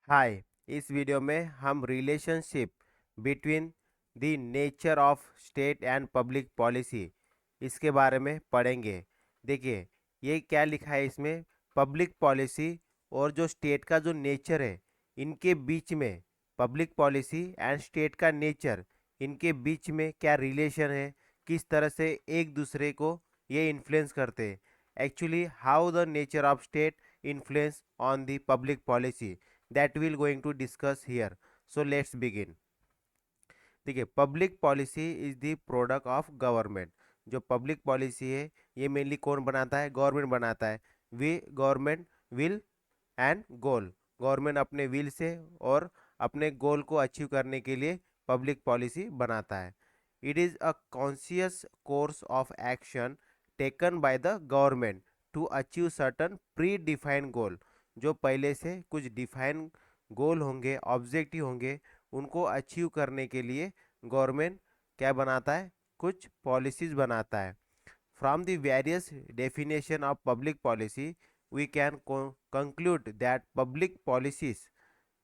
हाय। इस वीडियो में हम relationship between the nature of state and public policy इसके बारे में पढ़ेंगे। देखिए, ये क्या लिखा है इसमें। पब्लिक पॉलिसी और जो स्टेट का जो नेचर है, इनके बीच में, पब्लिक पॉलिसी एंड स्टेट का नेचर, इनके बीच में क्या रिलेशन है, किस तरह से एक दूसरे को ये इन्फ्लुएंस करते हैं। Actually how the nature of state influence on the public policy, that we'll going to discuss here. So let's begin. देखिए, public policy is the product of government. जो पब्लिक पॉलिसी है, ये मेनली कौन बनाता है? Government बनाता है। We government will and goal, government अपने विल से और अपने गोल को अचीव करने के लिए पब्लिक पॉलिसी बनाता है। It is a conscious course of action taken by the government to achieve certain predefined goal. जो पहले से कुछ डिफाइन गोल होंगे, ऑब्जेक्टिव होंगे, उनको अचीव करने के लिए गवर्नमेंट क्या बनाता है? कुछ पॉलिसीज बनाता है। From the various definition of public policy we can conclude that public policies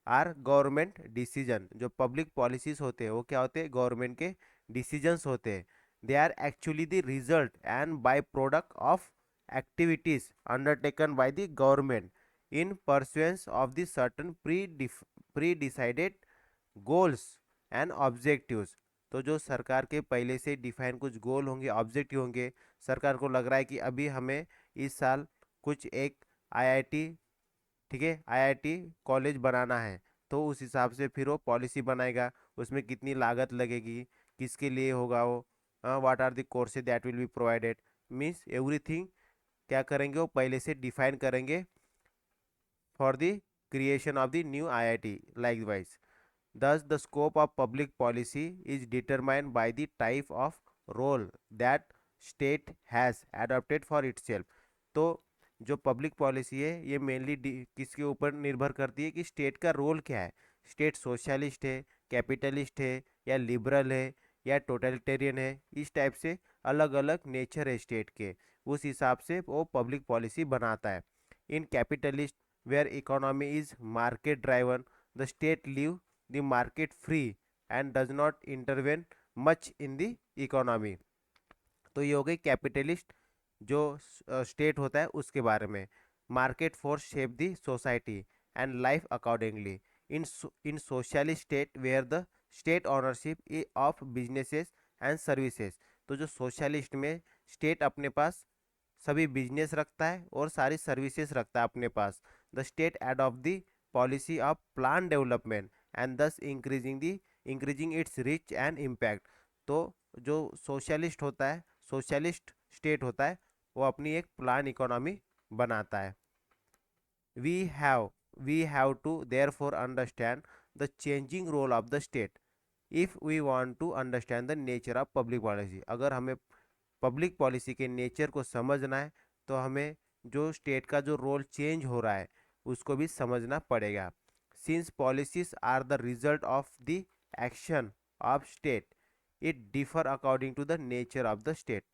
are government decision। जो पब्लिक पॉलिसीज होते हैं वो क्या होते हैं? गवर्नमेंट के डिसीजंस होते हैं। They are actually the result and by product of activities undertaken by the government in pursuance of the certain pre decided goals and objectives. तो जो सरकार के पहले से डिफाइन कुछ गोल होंगे, ऑब्जेक्टिव होंगे, सरकार को लग रहा है कि अभी हमें इस साल कुछ एक आईआईटी, ठीक है, आईआईटी कॉलेज बनाना है, तो उस हिसाब से फिर वो पॉलिसी बनाएगा। उसमें कितनी लागत लगेगी, किसके लिए होगा वो, what are the courses that will be provided, means everything क्या करेंगे? वो पहले से डिफाइन करेंगे for the creation of the new IIT likewise. Thus, the scope of public policy is determined by the type of role that state has adopted for itself। तो जो public policy है, ये mainly किसके ऊपर निर्भर करती है कि स्टेट का रोल क्या है। स्टेट सोशलिस्ट है, कैपिटलिस्ट है, या लिबरल है, या टोटलिटेरियन है। इस टाइप से अलग अलग नेचर है स्टेट के, उस हिसाब से वो पब्लिक पॉलिसी बनाता है। In capitalist where economy is market driven, the state leave the market free and does not intervene much in the economy। तो ये हो गई कैपिटलिस्ट जो स्टेट होता है उसके बारे में। Market force shape the society and life accordingly. In socialist state where the state ownership of businesses and services. तो जो सोशलिस्ट में स्टेट अपने पास सभी बिजनेस रखता है और सारी सर्विसेज रखता है अपने पास। The state adopt the policy of plan development and thus increasing its reach and impact. तो जो सोशलिस्ट होता है, सोशलिस्ट स्टेट होता है, वो अपनी एक प्लान इकोनॉमी बनाता है। We have we have to therefore understand the changing role of the state if we want to understand the nature of public policy. अगर हमें पब्लिक पॉलिसी के नेचर को समझना है, तो हमें जो स्टेट का जो रोल चेंज हो रहा है उसको भी समझना पड़ेगा। Since policies are the result of the action of state, it differ according to the nature of the state.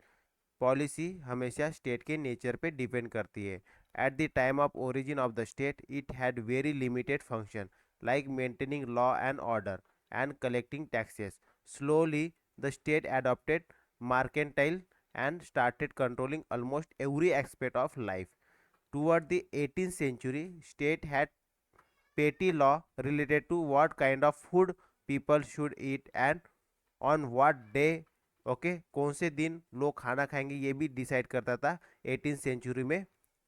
Policy हमेशा स्टेट के नेचर पे डिपेंड करती है। At the time of origin of the state it had very limited function like maintaining law and order and collecting taxes. Slowly the state adopted mercantile and started controlling almost every aspect of life. Toward the 18th century, state had petty law related to what kind of food people should eat and on what day, okay, कौन से दिन लोग खाना खाएंगे, ये भी decide करता था 18th सेंचुरी में।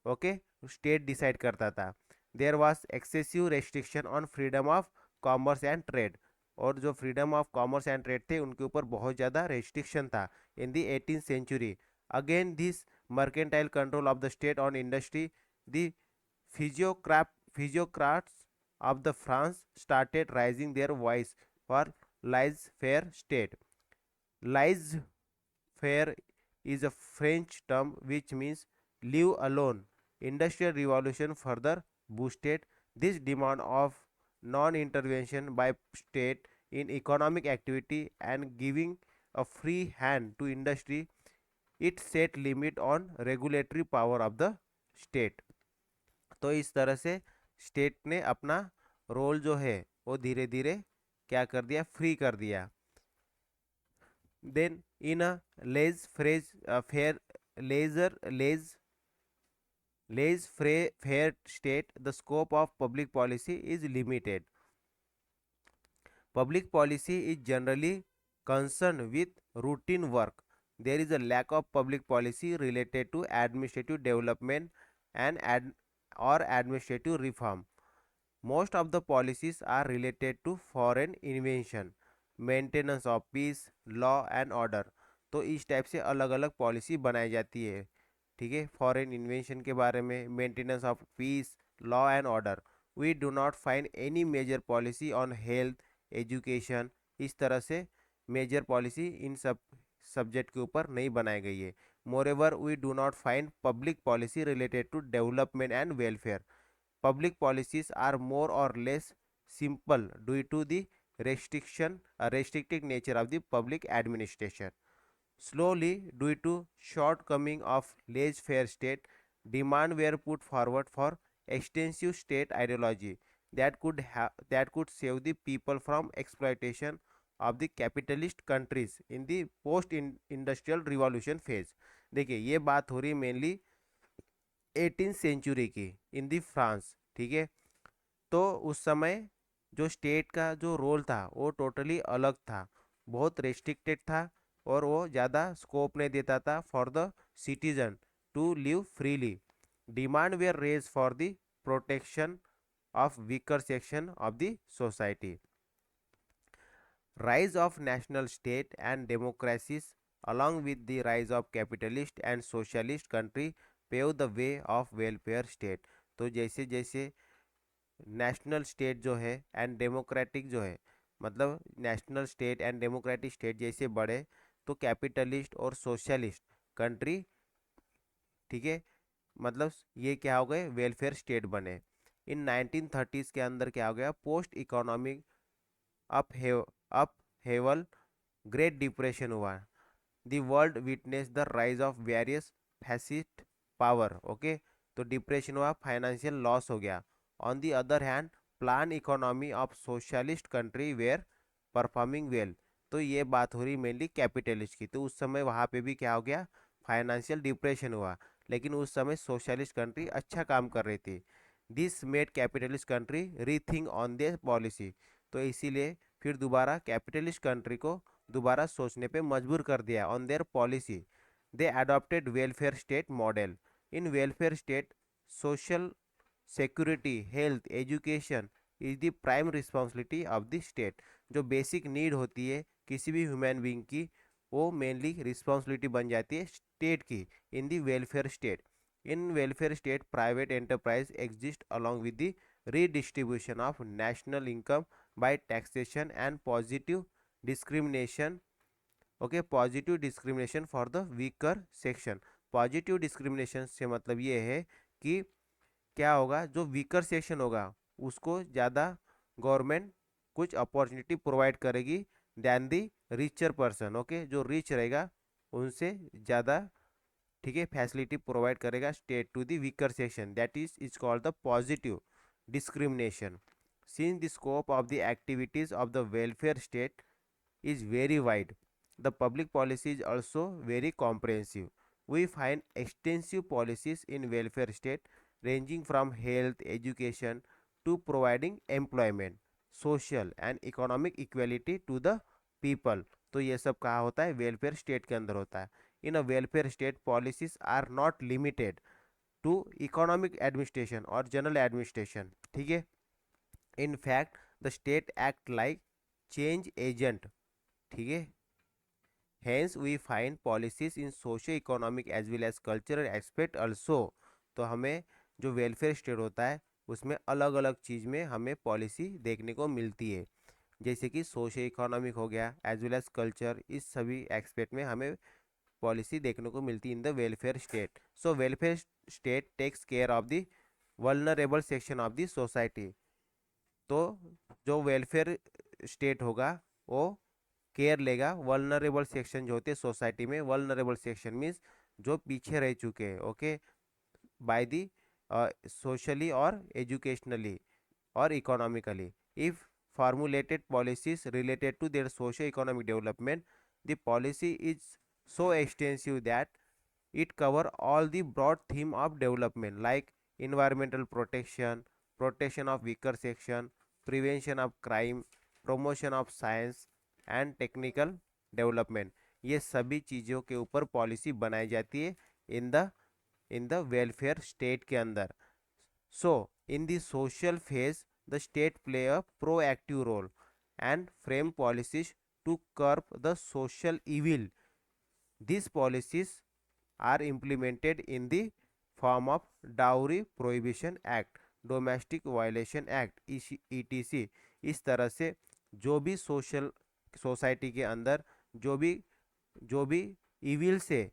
ओके, स्टेट डिसाइड करता था। There was excessive restriction on freedom of commerce and trade. और जो freedom of commerce and trade थे, उनके ऊपर बहुत ज़्यादा रेस्ट्रिक्शन था in the 18th century. Again this mercantile control of the state on industry, the physiocrats of the France started raising their voice for laissez-faire state। Laissez-faire is a French term which means leave alone। Industrial revolution further boosted this demand of non-intervention by state in economic activity and giving a free hand to industry। It set limit on regulatory power of the state। तो इस तरह से state ने अपना role जो है वो धीरे धीरे क्या कर दिया, फ्री कर दिया। Then in a laissez phrase faire leisure laissez faire state the scope of public policy is limited. Public policy is generally concerned with routine work. There is a lack of public policy related to administrative development and or administrative reform. Most of the policies are related to foreign invention, maintenance of peace, law and order. तो इस type से अलग अलग policy बनाई जाती है, ठीक है। फॉरेन इन्वेंशन के बारे में, maintenance of peace, law and order. We do not find any major policy on health, education. इस तरह से मेजर पॉलिसी इन सब सब्जेक्ट के ऊपर नहीं बनाई गई है। Moreover we do not find public policy related to development and welfare. Public policies are more or less simple due to the restricted nature of the public administration. Slowly, due to shortcoming of laissez-faire state, demand were put forward for extensive state ideology that could save the people from exploitation of the capitalist countries in the post industrial revolution phase। देखिए ये बात हो रही mainly 18th century की इन दी France, ठीक है। तो उस समय जो स्टेट का जो रोल था वो टोटली अलग था, बहुत रेस्ट्रिक्टेड था और वो ज़्यादा स्कोप नहीं देता था for the citizen to live freely. Demand were raise for the protection of weaker section of the society। Rise of national state and democracies along with the rise of capitalist and socialist country pave the way of welfare state। तो जैसे जैसे national state जो है and democratic जो है, मतलब national state and democratic state जैसे बढ़े तो कैपिटलिस्ट और सोशलिस्ट कंट्री, ठीक है, मतलब ये क्या हो गए, वेलफेयर स्टेट बने। इन 1930s के अंदर क्या हो गया, post economic upheaval, great depression हुआ। The world witness the rise of various fascist power. Okay, तो डिप्रेशन हुआ, फाइनेंशियल लॉस हो गया। On the other hand plan economy of socialist country were performing well. तो ये बात हो रही मेनली कैपिटलिस्ट की। तो उस समय वहाँ पे भी क्या हो गया, फाइनेंशियल डिप्रेशन हुआ, लेकिन उस समय सोशलिस्ट कंट्री अच्छा काम कर रही थी। This made capitalist country rethink on their policy. तो इसीलिए फिर दोबारा कैपिटलिस्ट कंट्री को दोबारा सोचने पे मजबूर कर दिया on their policy. They adopted welfare state model. In welfare state social security, health, education is the prime responsibility of the state. जो बेसिक नीड होती है किसी भी ह्यूमन बींग की, वो मेनली रिस्पॉन्सिबिलिटी बन जाती है स्टेट की इन the welfare state. In welfare state private enterprise exist along with the redistribution of national income by taxation and positive discrimination। Okay, positive discrimination for the weaker section. Positive discrimination से मतलब ये है कि क्या होगा, जो weaker section होगा उसको ज़्यादा गवर्नमेंट कुछ अपॉर्चुनिटी प्रोवाइड करेगी than the richer person. Okay, जो रिच रहेगा उनसे ज़्यादा, ठीक है, फैसिलिटी प्रोवाइड करेगा state to the weaker section. That is called the positive discrimination। Since the scope of the activities of the welfare state is very wide, the public policy is also very comprehensive। We find extensive policies in welfare state ranging from health, education to providing employment, social and economic equality to the people। तो ये सब कहाँ होता है, welfare state के अंदर होता है। In a welfare state policies are not limited to economic administration और जनरल एडमिनिस्ट्रेशन, ठीक है। In fact the state act like change agent, ठीक है। Hence we find policies in socio economic as well as cultural aspect also. तो हमें जो welfare state होता है उसमें अलग अलग चीज़ में हमें पॉलिसी देखने को मिलती है, जैसे कि सोशो इकोनॉमिक हो गया एज वेल एज कल्चर, इस सभी एक्सपेक्ट में हमें पॉलिसी देखने को मिलती in the welfare state. So welfare state takes care of the vulnerable section of the society. तो जो वेलफेयर स्टेट होगा वो केयर लेगा वल्नरेबल सेक्शन जो होते हैं सोसाइटी में। वल्नरेबल सेक्शन मीन्स जो पीछे रह चुके हैं, ओके, बाय दी सोशली और educationally, or economically. If formulated policies related to their socio-economic development, the policy is so extensive that it cover all the broad theme of development like environmental protection, protection of weaker section, prevention of crime, promotion of science and technical development. ये सभी चीज़ों के ऊपर policy बनाई जाती है इन the welfare state के अंदर। So in the social phase the state play a proactive role and frame policies to curb the social evil. These policies are implemented in the form of Dowry Prohibition Act, Domestic Violation Act, etc. इस तरह से जो भी society के अंदर जो भी evils है,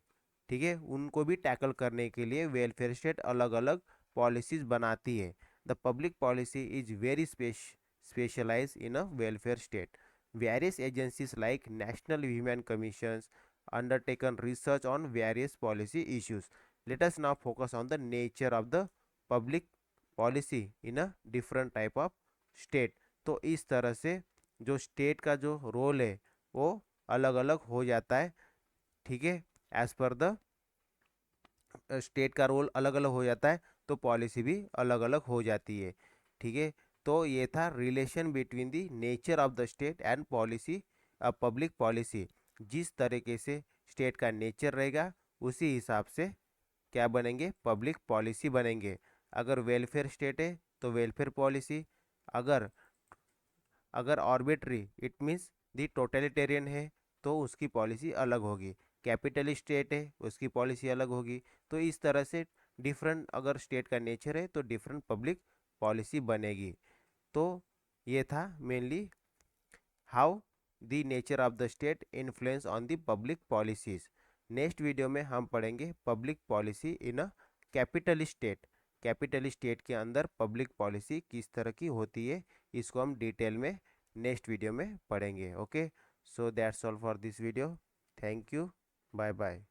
ठीक है, उनको भी टैकल करने के लिए वेलफेयर स्टेट अलग अलग पॉलिसीज बनाती है। The public policy is very specialise in a welfare state. Various agencies like national human commissions undertaken research on various policy issues. Let us now focus on the nature of the public policy in a different type of state. तो इस तरह से जो state का जो role है वो अलग अलग हो जाता है, ठीक है। एज पर द स्टेट का रोल अलग अलग हो जाता है तो पॉलिसी भी अलग अलग हो जाती है, ठीक है। तो ये था relation between the nature of the state and policy, public policy. जिस तरीके से स्टेट का नेचर रहेगा उसी हिसाब से क्या बनेंगे, पब्लिक पॉलिसी बनेंगे। अगर वेलफेयर स्टेट है तो वेलफेयर पॉलिसी, अगर अगर arbitrary it means the totalitarian है तो उसकी पॉलिसी अलग होगी। कैपिटलिस्ट स्टेट है उसकी पॉलिसी अलग होगी। तो इस तरह से डिफरेंट अगर स्टेट का नेचर है तो डिफरेंट पब्लिक पॉलिसी बनेगी। तो ये था mainly how the nature of the state influence on the public policies. Next video में हम पढ़ेंगे public policy in a capitalist state. Capitalist state के अंदर पब्लिक पॉलिसी किस तरह की होती है इसको हम डिटेल में नेक्स्ट वीडियो में पढ़ेंगे। Okay, so that's all for this video. Thank you, bye bye.